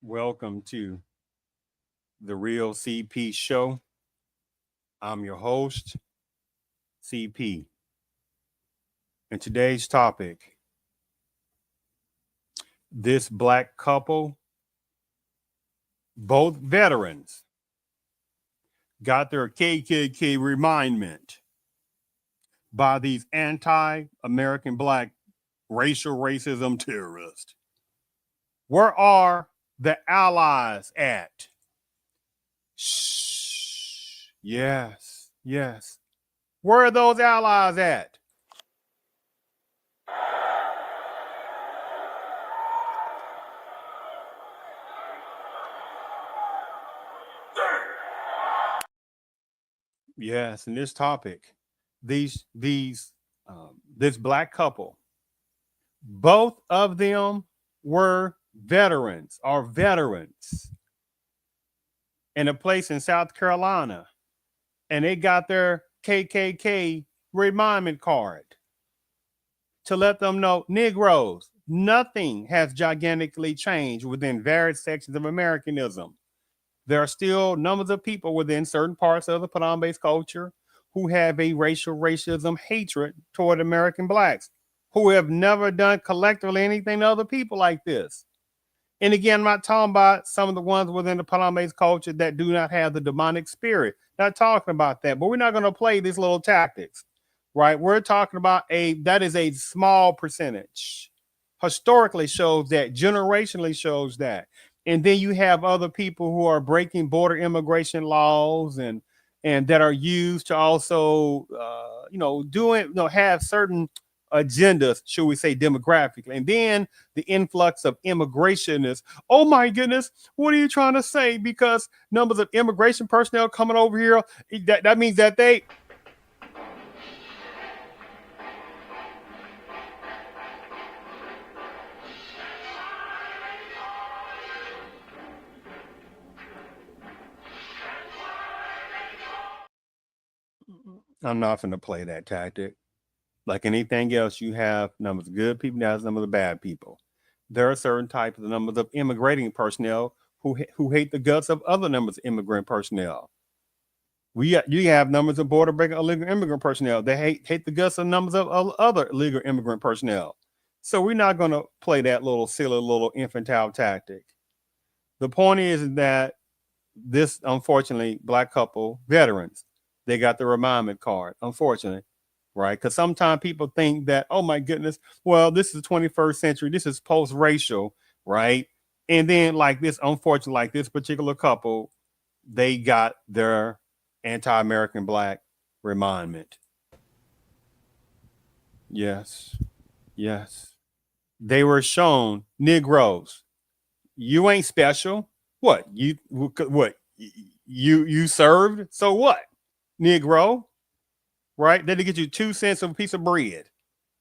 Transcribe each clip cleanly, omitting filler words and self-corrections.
Welcome to the Real CP Show. I'm your host, CP. And today's topic, this black couple, both veterans, got their KKK remindment by these anti-American black racial racism terrorists. Where are the allies at? Shh. Yes, yes. Where are those allies at? Yes, in this topic, this black couple, both of them were veterans, are veterans in a place in South Carolina, and they got their KKK remindment card to let them know, Negroes, nothing has gigantically changed within various sections of Americanism. There are still numbers of people within certain parts of the Panama-based culture who have a racism hatred toward American blacks, who have never done collectively anything to other people like this. And again, I'm not talking about some of the ones within the Panama-based culture that do not have the demonic spirit. Not talking about that, but we're not going to play these little tactics, right? We're talking about that is a small percentage. Historically shows that, generationally shows that. And then you have other people who are breaking border immigration laws and that are used to also have certain agendas, should we say, demographically. And then the influx of immigrationists. Oh my goodness, what are you trying to say? Because numbers of immigration personnel coming over here, that means that they I'm not going to play that tactic. Like anything else, you have numbers of good people, there's numbers of bad people. There are certain types of numbers of immigrating personnel who hate the guts of other numbers of immigrant personnel. You have numbers of border breaking illegal immigrant personnel. They hate the guts of numbers of other illegal immigrant personnel. So we're not going to play that little silly little infantile tactic. The point is that this, unfortunately, black couple, veterans, they got the remindment card, unfortunately, right? Because sometimes people think that, oh my goodness, well, this is the 21st century, this is post-racial, right? And then like this, unfortunately, like this particular couple, they got their anti-American black remindment. Yes, yes. They were shown, Negroes, you ain't special. What you served? So what? Negro, right? They get you 2 cents of a piece of bread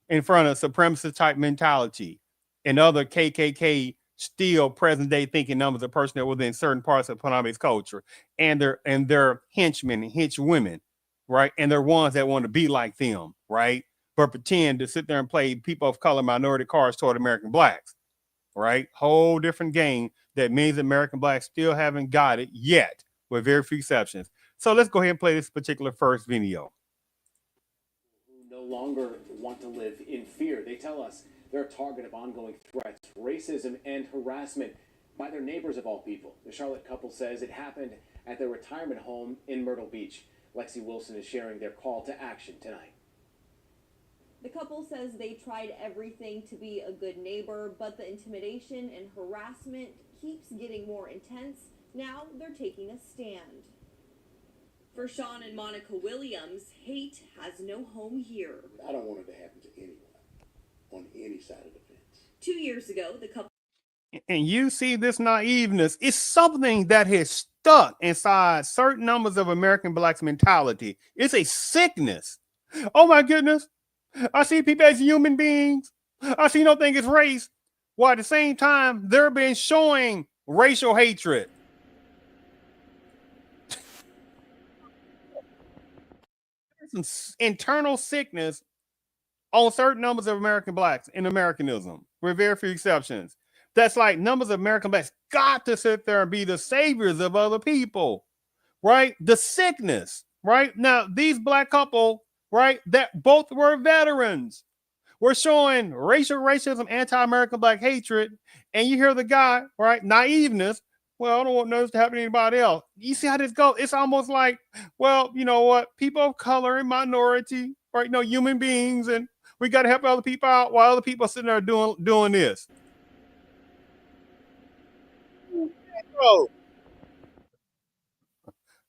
in front of supremacist type mentality and other KKK still present day thinking numbers of personnel within certain parts of Panama's culture, and their henchmen and henchwomen, right? And they're ones that want to be like them, right? But pretend to sit there and play people of color minority cards toward American blacks, right? Whole different game that means American blacks still haven't got it yet, with very few exceptions. So let's go ahead and play this particular first video. Who no longer want to live in fear. They tell us they're a target of ongoing threats, racism, and harassment by their neighbors of all people. The Charlotte couple says it happened at their retirement home in Myrtle Beach. Lexi Wilson is sharing their call to action tonight. The couple says they tried everything to be a good neighbor, but the intimidation and harassment keeps getting more intense. Now they're taking a stand. For Sean and Monica Williams, hate has no home here. I don't want it to happen to anyone on any side of the fence. 2 years ago, the couple. And you see this naiveness, it's something that has stuck inside certain numbers of American blacks mentality. It's a sickness. Oh my goodness. I see people as human beings. I see no thing as race. While at the same time, they're being showing racial hatred. There's some internal sickness on certain numbers of American blacks in Americanism, with very few exceptions. that's like numbers of American blacks got to sit there and be the saviors of other people, right? The sickness, right? Now, these black couple, right, that both were veterans, were showing racism, anti-American black hatred, and you hear the guy, right, naiveness. Well, I don't want this to happen to anybody else. You see how this goes? It's almost like, well, you know what? People of color and minority, right? No, human beings, and we got to help other people out while other people are sitting there doing this. Bro,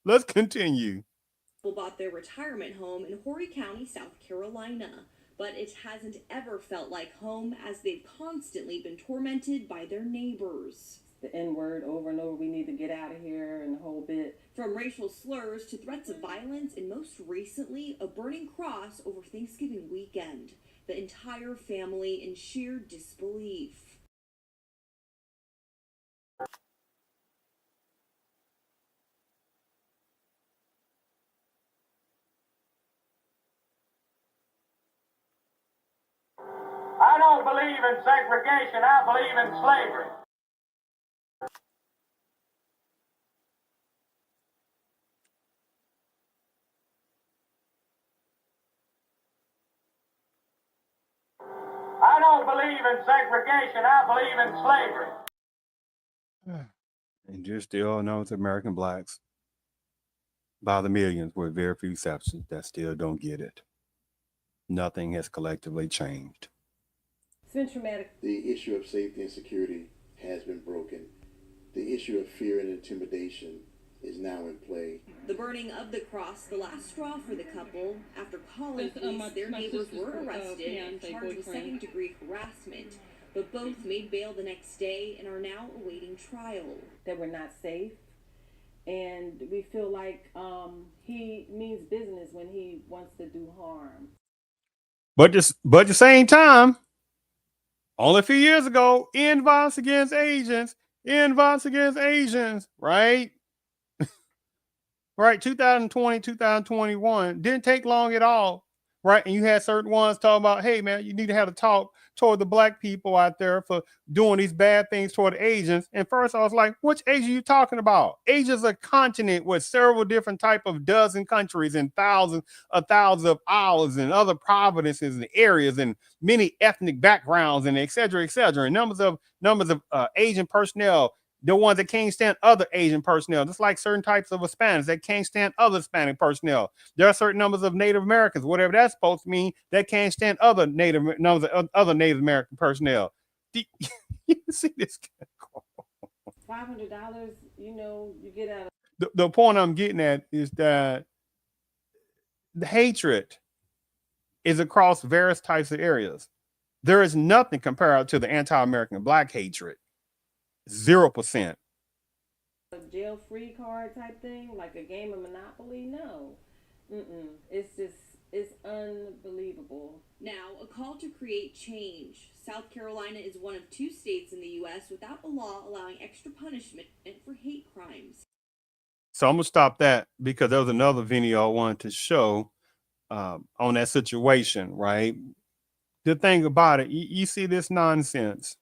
let's continue. Bought their retirement home in Horry County, South Carolina, but it hasn't ever felt like home as they've constantly been tormented by their neighbors. The N-word over and over, we need to get out of here, and the whole bit. From racial slurs to threats of violence, and most recently, a burning cross over Thanksgiving weekend. The entire family in sheer disbelief. I don't believe in segregation, I believe in slavery. I don't believe in segregation, I believe in slavery. And just still known to American blacks by the millions, with very few exceptions, that still don't get it. Nothing has collectively changed. It's been traumatic. The issue of safety and security has been broken. The issue of fear and intimidation is now in play. The burning of the cross, the last straw for the couple. After calling police, their neighbors were arrested and charged with second-degree harassment. But both made bail the next day and are now awaiting trial. That we're not safe, and we feel like he means business when he wants to do harm. But at the same time, only a few years ago, violence against Asians, right? Right, 2020, 2021, didn't take long at all, right? And you had certain ones talking about, hey, man, you need to have a talk toward the black people out there for doing these bad things toward the Asians. And first I was like, which Asia are you talking about? Asia's a continent with several different type of dozen countries and thousands of islands and other provinces and areas and many ethnic backgrounds and et cetera, and numbers of Asian personnel, the ones that can't stand other Asian personnel, just like certain types of Hispanics that can't stand other Hispanic personnel. There are certain numbers of Native Americans, whatever that's supposed to mean, that can't stand other Native American personnel. You see this? $500, you get out of. The point I'm getting at is that the hatred is across various types of areas. There is nothing compared to the anti-American black hatred. 0%. A jail-free card type thing, like a game of Monopoly? No. It's unbelievable. Now, a call to create change. South Carolina is one of 2 states in the U.S. without a law allowing extra punishment for hate crimes. So I'm going to stop that because there was another video I wanted to show on that situation, right? The thing about it, you see this nonsense,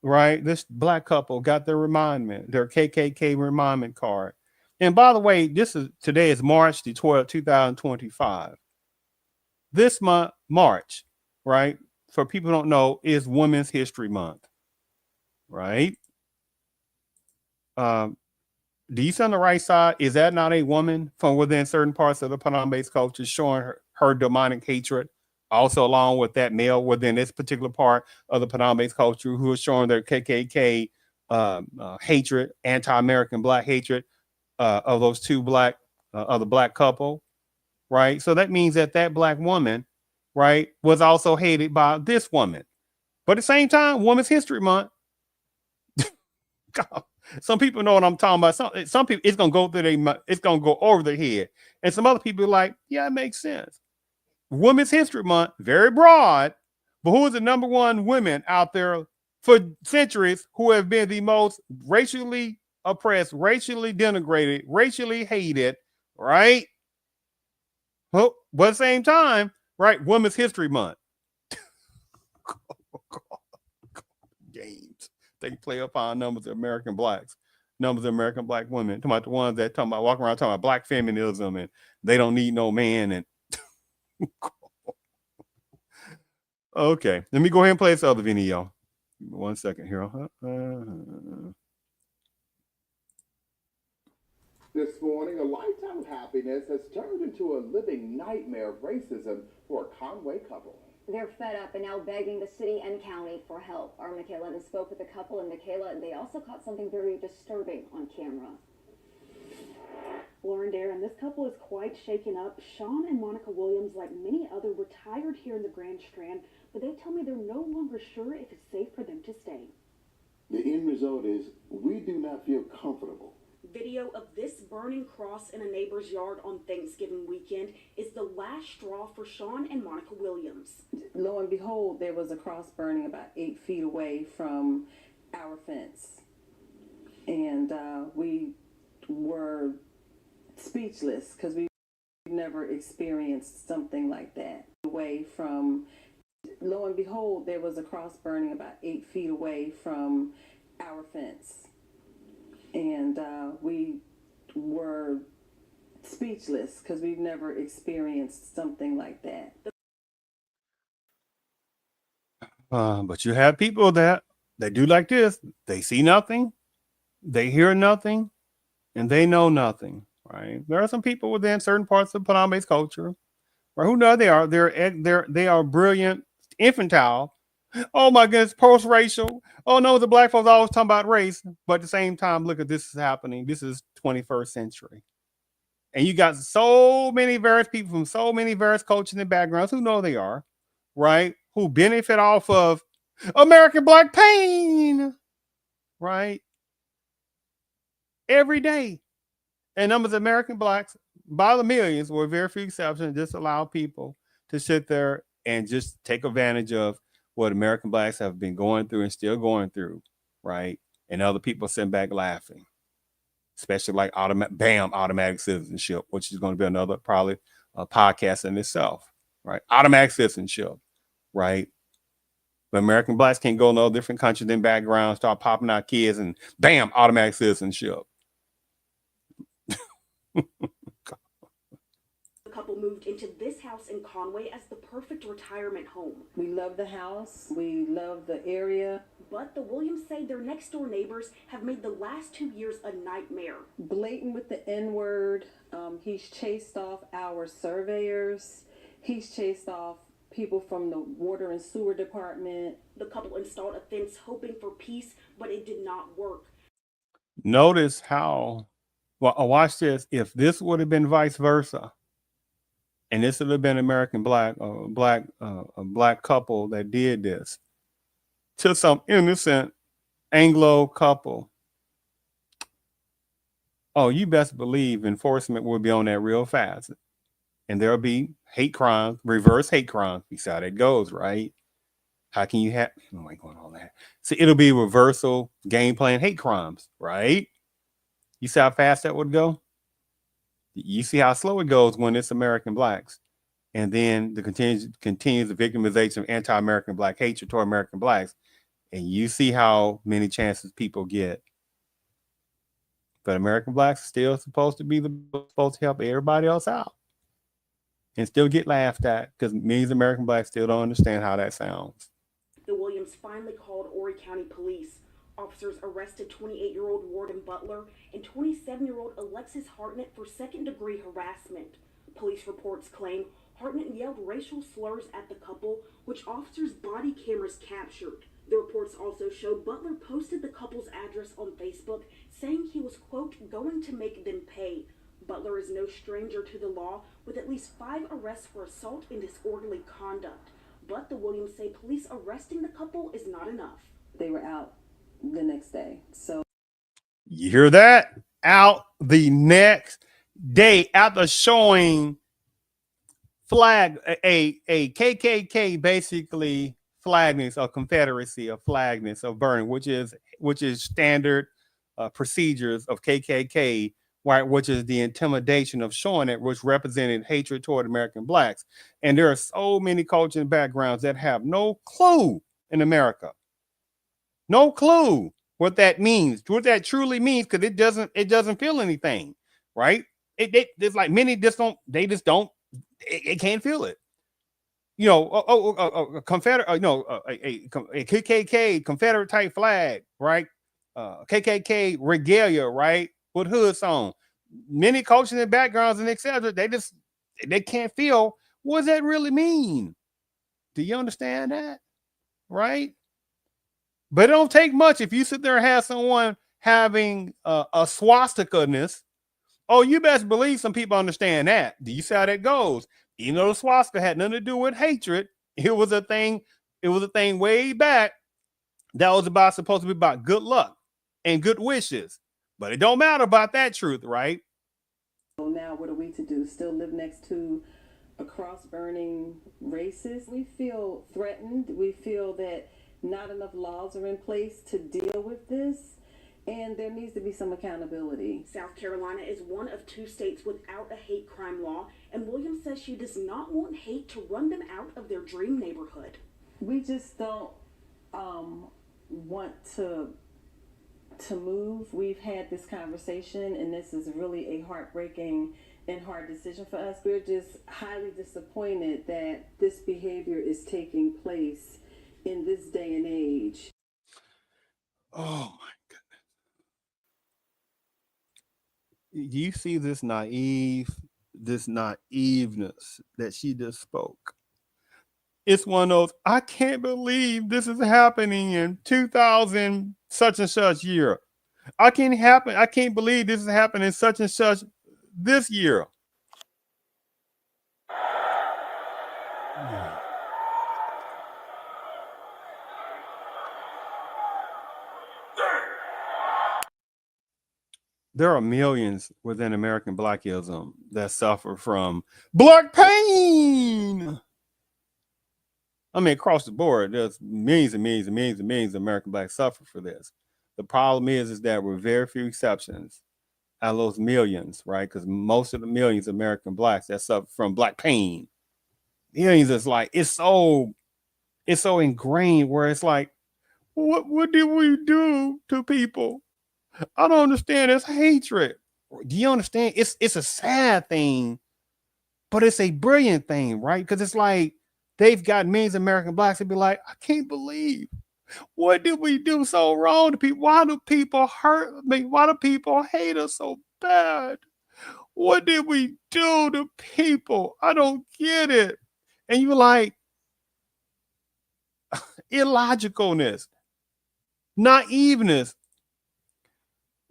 right? This black couple got their remindment, their KKK remindment card. And by the way, today is March the 12th, 2025. This month, March, right? For people who don't know, is Women's History Month, right? Do you see on the right side, is that not a woman from within certain parts of the Panama-based culture showing her demonic hatred? Also, along with that male within this particular part of the Panama-based culture who is showing their KKK hatred, anti-American black hatred of those two of the black couple, right? So that means that black woman, right, was also hated by this woman. But at the same time, Women's History Month. God, some people know what I'm talking about. Some people, it's gonna go over their head, and some other people are like, yeah, it makes sense. Women's History Month, very broad, but who is the number one women out there for centuries who have been the most racially oppressed, racially denigrated, racially hated, right? Well, but at the same time, right, Women's History Month. games. They play upon numbers of American blacks, numbers of American black women. Talking about the ones that talking about walking around talking about black feminism and they don't need no man. And okay, let me go ahead and play this other video. 1 second here. This morning, a lifetime of happiness has turned into a living nightmare of racism for a Conway couple. They're fed up and now begging the city and county for help. Our Michaela then spoke with the couple, and Michaela, they also caught something very disturbing on camera. Lauren, Darren, this couple is quite shaken up. Sean and Monica Williams, like many other retired here in the Grand Strand, but they tell me they're no longer sure if it's safe for them to stay. The end result is we do not feel comfortable. Video of this burning cross in a neighbor's yard on Thanksgiving weekend is the last straw for Sean and Monica Williams. Lo and behold, there was a cross burning about 8 feet away from our fence. And we were speechless because we've never experienced something like that. Lo and behold, there was a cross burning about 8 feet away from our fence. And we were speechless because we've never experienced something like that. But you have people that they do like this. They see nothing, they hear nothing, and they know nothing, right? There are some people within certain parts of plant-based culture, right, who know they are. They are brilliant, infantile. Oh my goodness, post-racial. Oh no, the black folks always talking about race, but at the same time, look at this is happening. This is 21st century. And you got so many various people from so many various cultures and backgrounds who know they are, right? Who benefit off of American black pain, right? Every day. And numbers of American blacks, by the millions, with very few exceptions, just allow people to sit there and just take advantage of what American blacks have been going through and still going through, right? And other people sitting back laughing, especially like automatic citizenship, which is going to be another probably podcast in itself, right? Automatic citizenship, right? But American blacks can't go in all different countries and backgrounds, start popping out kids, and bam, automatic citizenship. The couple moved into this house in Conway as the perfect retirement home. We love the house. We love the area. But the Williams say their next door neighbors have made the last 2 years a nightmare. Blatant with the N-word. He's chased off our surveyors. He's chased off people from the water and sewer department. The couple installed a fence hoping for peace, but it did not work. Notice how, well, watch this. If this would have been vice versa, and this would have been American black, a black couple that did this to some innocent Anglo couple, oh, you best believe enforcement will be on that real fast. And there'll be hate crimes, reverse hate crimes. You see how that goes, right? How can you have, oh my God, all that. So it'll be reversal game plan hate crimes, right? You see how fast that would go? You see how slow it goes when it's American blacks. And then the continues the victimization of anti-American black hatred toward American blacks. And you see how many chances people get. But American blacks are still supposed to help everybody else out. And still get laughed at because millions of American blacks still don't understand how that sounds. The Williams finally called Horry County Police. Officers arrested 28-year-old Warden Butler and 27-year-old Alexis Hartnett for second-degree harassment. Police reports claim Hartnett yelled racial slurs at the couple, which officers' body cameras captured. The reports also show Butler posted the couple's address on Facebook, saying he was, quote, going to make them pay. Butler is no stranger to the law, with at least 5 arrests for assault and disorderly conduct. But the Williams say police arresting the couple is not enough. They were out the next day. So you hear that? Out the next day after showing flag, a KKK basically flagness or Confederacy of flagness of burning, which is standard procedures of KKK, right? Which is the intimidation of showing it, which represented hatred toward American blacks. And there are so many cultures and backgrounds that have no clue in America, No clue what that means, what that truly means, because it doesn't feel anything, right? It's like many just don't, it can't feel it. You know, a Confederate, a KKK Confederate type flag, right? KKK regalia, right, with hoods on. Many cultures and backgrounds and etc. They can't feel what does that really mean. Do you understand that, right? But it don't take much if you sit there and have someone having a swastika-ness. Oh, you best believe some people understand that. Do you see how that goes? Even though the swastika had nothing to do with hatred, it was a thing. It was a thing way back that was supposed to be about good luck and good wishes. But it don't matter about that truth, right? So now what are we to do? Still live next to a cross-burning racist? We feel threatened. We feel that not enough laws are in place to deal with this, and there needs to be some accountability. South Carolina is one of 2 states without a hate crime law, and Williams says she does not want hate to run them out of their dream neighborhood. We just don't want to move. We've had this conversation, and this is really a heartbreaking and hard decision for us. We're just highly disappointed that this behavior is taking place in this day and age. Oh my goodness. Do you see this naiveness that she just spoke? It's one of those, I can't believe this is happening in 2000 such and such year. I can't believe this is happening such and such this year. There are millions within American Blackism that suffer from black pain. I mean, across the board, there's millions and millions and millions and millions of American blacks suffer for this. The problem is that with very few exceptions, out of those millions, right? Because most of the millions of American blacks that suffer from black pain, millions is like it's so ingrained where it's like, what did we do to people? I don't understand. It's hatred. Do you understand? It's a sad thing, but it's a brilliant thing, right? Because it's like they've got millions of American blacks to be like, I can't believe, what did we do so wrong to people? Why do people hurt me? Why do people hate us so bad? What did we do to people? I don't get it. And you're like, illogicalness, naiveness.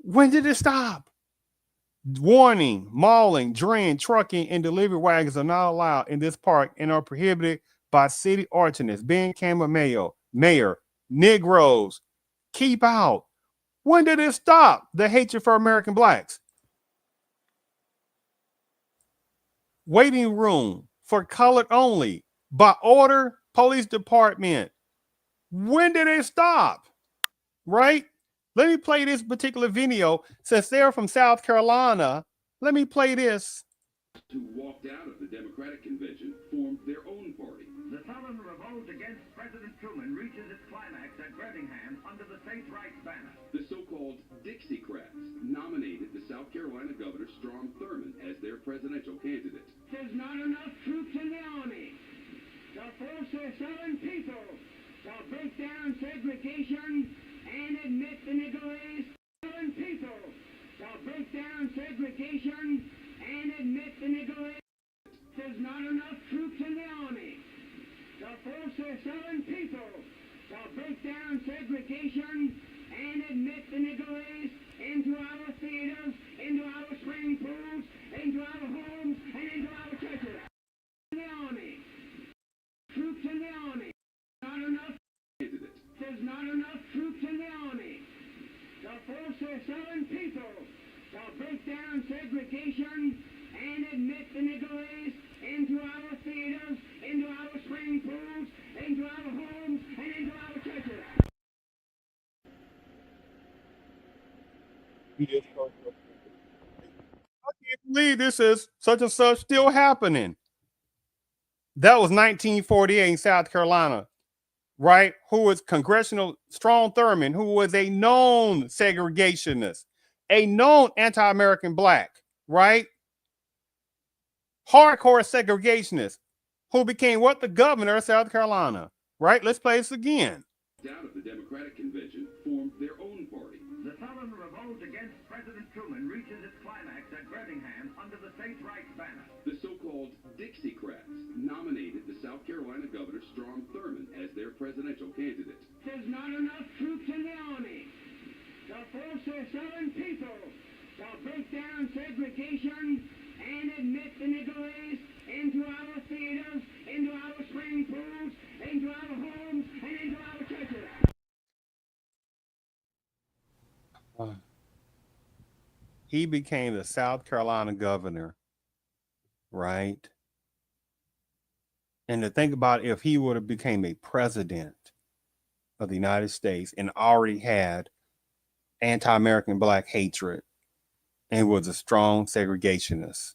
When did it stop? Warning, mauling, drain, trucking, and delivery wagons are not allowed in this park and are prohibited by city ordinance. Ben Cameron Mayor, Negroes, keep out. When did it stop? The hatred for American blacks. Waiting room for colored only by order, police department. When did it stop? Right? Let me play this particular video. Since they're from South Carolina, let me play this. Who walked out of the Democratic convention formed their own party. The Southern revolt against President Truman reaches its climax at Birmingham under the states' rights banner. The so-called Dixiecrats nominated the South Carolina Governor Strom Thurmond as their presidential candidate. There's not enough troops in the army to force the Southern people to break down segregation and admit the Negro race. Southern people to break down segregation and admit the Negro race. There's not enough troops in the army to force the Southern people to break down segregation and admit the Negro race into our theaters, into our swimming pools, into our homes, and into our churches. In the army, troops in the army, not enough. There's not enough troops in the army to force the Southern people to break down segregation and admit the Negro race into our theaters, into our swimming pools, into our homes, and into our churches. I can't believe this is such and such still happening. That was 1948 in South Carolina. right? Who was Congressional Strom Thurmond, who was a known segregationist, a known anti-American black, right? Hardcore segregationist, who became what? The governor of South Carolina, right? Let's play this again. Out of the Democratic convention, formed their own party. The Southern revolt against President Truman reaches its climax at Birmingham under the states' rights banner. The so-called Dixiecrats nominated the South Carolina governor Strom Thurmond as their presidential candidate. There's not enough troops in the army to force the Southern people to break down segregation and admit the Negroes into our theaters, into our swimming pools, into our homes, and into our churches. He became the South Carolina governor, right? And to think about if he would have became a president of the United States and already had anti-American black hatred and was a strong segregationist.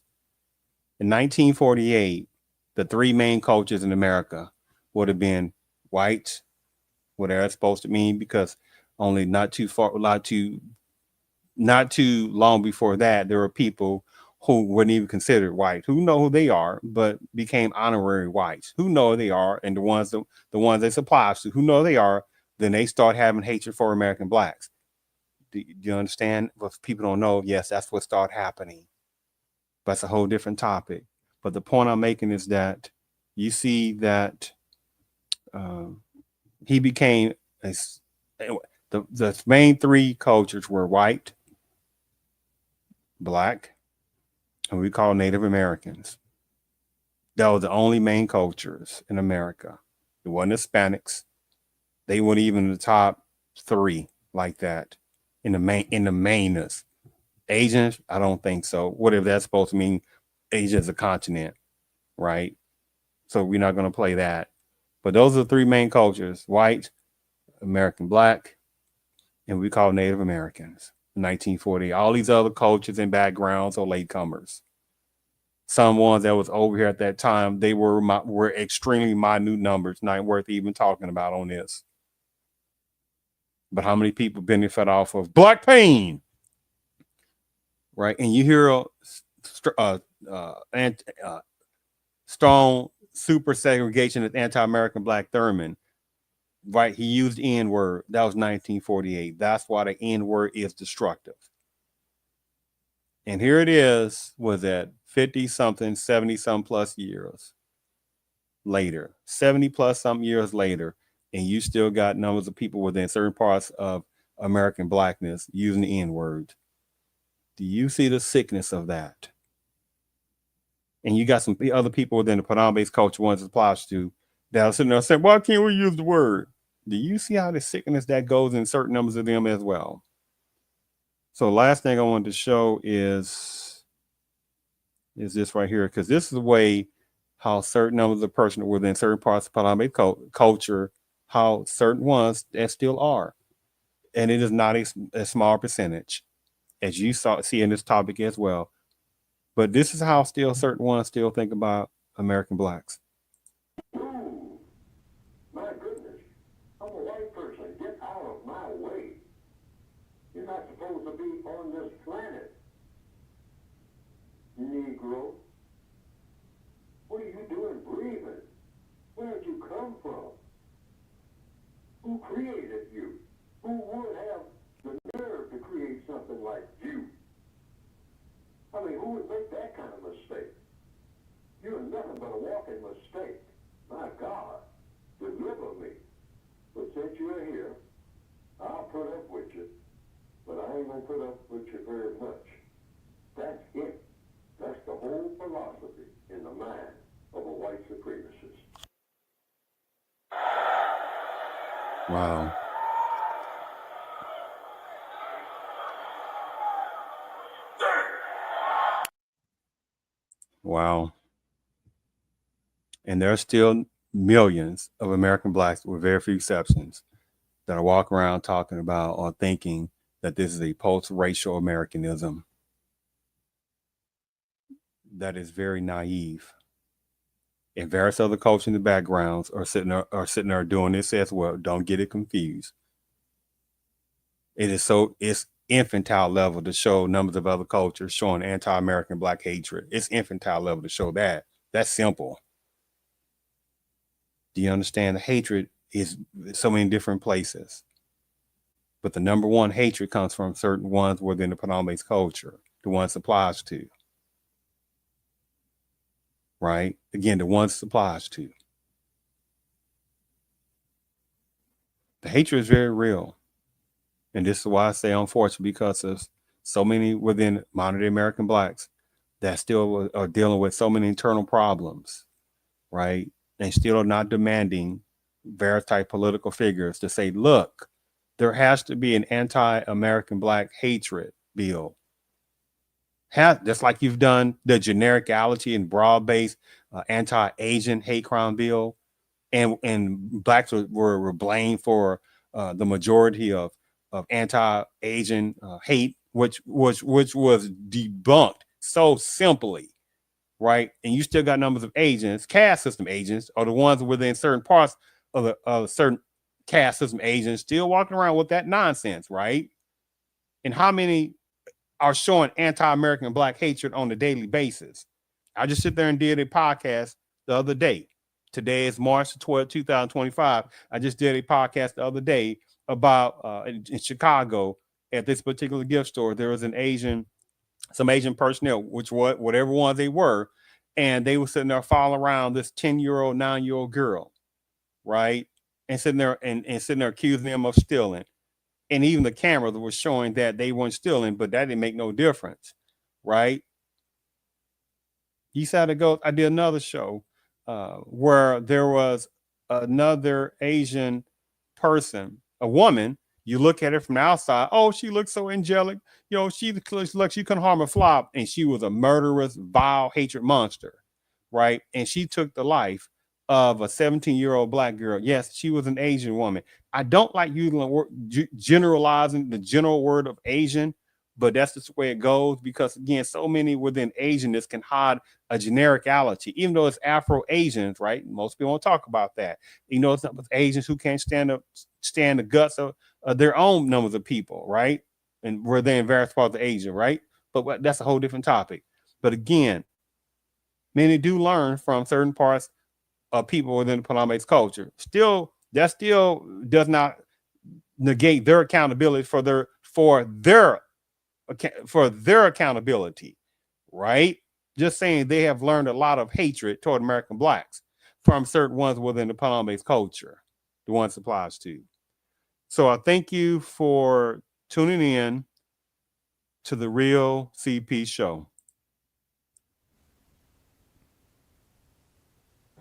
In 1948, the three main cultures in America would have been white, whatever that's supposed to mean, because only not too long before that, there were people who weren't even considered white, who know who they are, but became honorary whites, who know who they are, and the ones they supply to, who know who they are, then they start having hatred for American blacks. Do you understand? What people don't know, yes, that's what started happening. That's a whole different topic. But the point I'm making is that you see that he became the main three cultures were white, black, and we call Native Americans. That was the only main cultures in America. It wasn't Hispanics. They weren't even in the top three like that in the mainness. Asians, I don't think so. Whatever that's supposed to mean, Asia is a continent, right? So we're not going to play that. But those are the three main cultures: white, American black, and we call Native Americans. 1940. All these other cultures and backgrounds are latecomers. Some ones that was over here at that time, they were extremely minute numbers, not worth even talking about on this. But how many people benefit off of black pain, right? And you hear strong super segregationist anti-American black Thurmond, right? He used the N-word. That was 1948. That's why the N-word is destructive. And here it is, was that 50 something, 70 some plus years later, 70 plus some years later, and you still got numbers of people within certain parts of American blackness using the N-word. Do you see the sickness of that? And you got some other people within the Padang-based culture ones it applies to that are sitting there saying, why can't we use the word? Do you see how the sickness that goes in certain numbers of them as well? So last thing I wanted to show is this right here, because this is the way how certain numbers of persons within certain parts of Padang-based culture, how certain ones that still are. And it is not a small percentage, as you see in this topic as well. But this is how still certain ones still think about American blacks. Ooh, my goodness. I'm a white person. Get out of my way. You're not supposed to be on this planet. Negro. What are you doing breathing? Where did you come from? Who created you? Who would have the nerve to create something like you? I mean, who would make that kind of mistake? You're nothing but a walking mistake. My God, deliver me. But since you're here, I'll put up with you. But I ain't going to put up with you very much. That's it. That's the whole philosophy in the mind of a white supremacist. Wow. Wow. And there are still millions of American blacks, with very few exceptions, that are walking around talking about or thinking that this is a post-racial Americanism. That is very naive. and various other cultures in the backgrounds are sitting there doing this as well. Don't get it confused. It's infantile level to show numbers of other cultures showing anti-American black hatred. It's infantile level to show that. That's simple. Do you understand? The hatred is so many different places. But the number one hatred comes from certain ones within the Paname's culture, the ones it applies to. Right? Again, the ones it applies to. The hatred is very real. And this is why I say unfortunate, because of so many within modern day American blacks that still are dealing with so many internal problems, right? And still are not demanding various type political figures to say, look, there has to be an anti-American black hatred bill. Just like you've done the genericality and broad-based anti-Asian hate crime bill, and blacks were blamed for the majority of anti-Asian hate, which was debunked so simply, right? And you still got numbers of agents, caste system agents, or the ones within certain parts of the certain caste system agents still walking around with that nonsense, right? And how many are showing anti-American black hatred on a daily basis? I just sit there and did a podcast the other day. Today is March 12th, 2025. I just did a podcast the other day about in Chicago at this particular gift store. There was some Asian personnel, whatever ones they were, and they were sitting there following around this 10-year-old, 9-year-old girl, right? And sitting there and sitting there accusing them of stealing. And even the camera was showing that they weren't stealing, but that didn't make no difference, right? You said I did another show where there was another Asian person, a woman. You look at her from the outside, oh, she looks so angelic. You know, she couldn't harm a fly, and she was a murderous, vile, hatred monster, right? And she took the life of a 17-year-old black girl. Yes, she was an Asian woman. I don't like using the word, generalizing the general word of Asian, but that's just the way it goes, because again, so many within Asianness can hide a genericality, even though it's Afro-Asians, right? Most people won't talk about that. You know, it's not with Asians who can't stand the guts of their own numbers of people, right? And where they're in various parts of Asia, right? But that's a whole different topic. But again, many do learn from certain parts of people within the Paname's culture. That still does not negate their accountability for their accountability, right? Just saying they have learned a lot of hatred toward American blacks from certain ones within the Paname's culture, the ones it applies to. So I thank you for tuning in to the Real CP Show.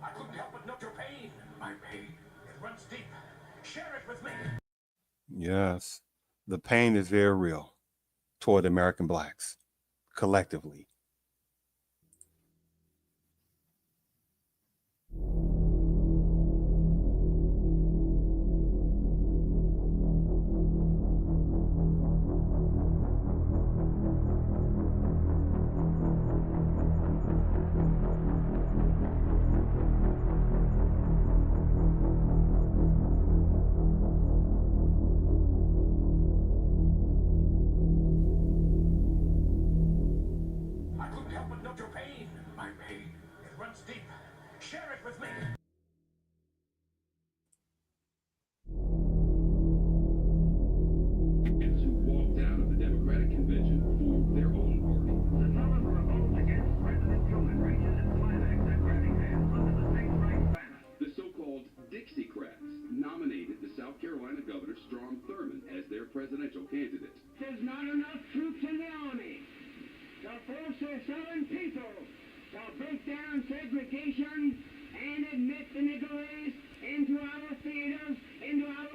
I couldn't help but note your pain. My pain, it runs deep. Share it with me. Yes, the pain is very real toward American blacks collectively. Share it with me. Who walked out of the Democratic convention formed their own party. The sullen revolt against President Truman reaches its climax at grabbing hands under the state's rights banner. The so-called Dixiecrats nominated the South Carolina Governor Strom Thurmond as their presidential candidate. There's not enough troops in the army to force the Southern people to break down segregation and admit the Negroes into our theaters, into our